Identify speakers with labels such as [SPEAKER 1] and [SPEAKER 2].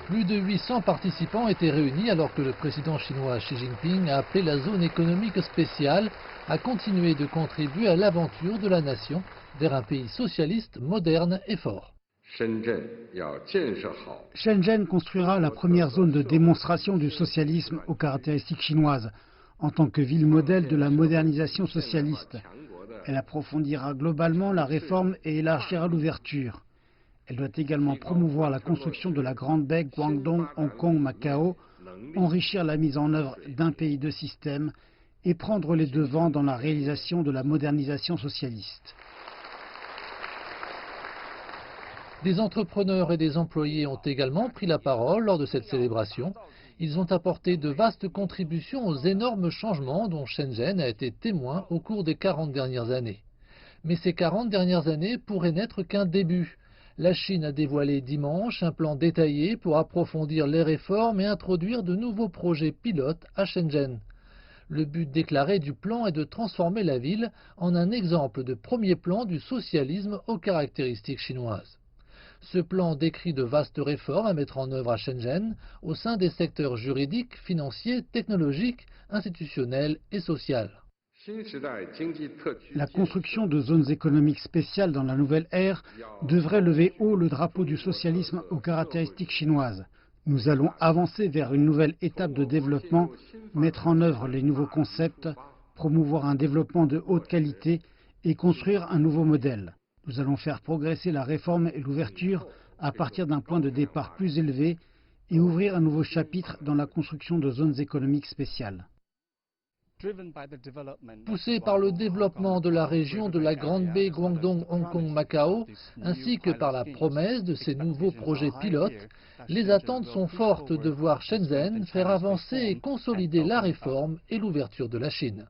[SPEAKER 1] Plus de 800 participants étaient réunis alors que le président chinois Xi Jinping a appelé la zone économique spéciale à continuer de contribuer à l'aventure de la nation vers un pays socialiste, moderne et fort.
[SPEAKER 2] Shenzhen construira la première zone de démonstration du socialisme aux caractéristiques chinoises, en tant que ville modèle de la modernisation socialiste. Elle approfondira globalement la réforme et élargira l'ouverture. Elle doit également promouvoir la construction de la Grande Baie Guangdong, Hong Kong, Macao, enrichir la mise en œuvre d'un pays de système et prendre les devants dans la réalisation de la modernisation socialiste.
[SPEAKER 1] Des entrepreneurs et des employés ont également pris la parole lors de cette célébration. Ils ont apporté de vastes contributions aux énormes changements dont Shenzhen a été témoin au cours des 40 dernières années. Mais ces 40 dernières années pourraient n'être qu'un début. La Chine a dévoilé dimanche un plan détaillé pour approfondir les réformes et introduire de nouveaux projets pilotes à Shenzhen. Le but déclaré du plan est de transformer la ville en un exemple de premier plan du socialisme aux caractéristiques chinoises. Ce plan décrit de vastes réformes à mettre en œuvre à Shenzhen au sein des secteurs juridiques, financiers, technologiques, institutionnels et sociaux.
[SPEAKER 2] La construction de zones économiques spéciales dans la nouvelle ère devrait lever haut le drapeau du socialisme aux caractéristiques chinoises. Nous allons avancer vers une nouvelle étape de développement, mettre en œuvre les nouveaux concepts, promouvoir un développement de haute qualité et construire un nouveau modèle. Nous allons faire progresser la réforme et l'ouverture à partir d'un point de départ plus élevé et ouvrir un nouveau chapitre dans la construction de zones économiques spéciales.
[SPEAKER 1] Poussé par le développement de la région de la Grande Baie Guangdong, Hong Kong, Macao, ainsi que par la promesse de ces nouveaux projets pilotes, les attentes sont fortes de voir Shenzhen faire avancer et consolider la réforme et l'ouverture de la Chine.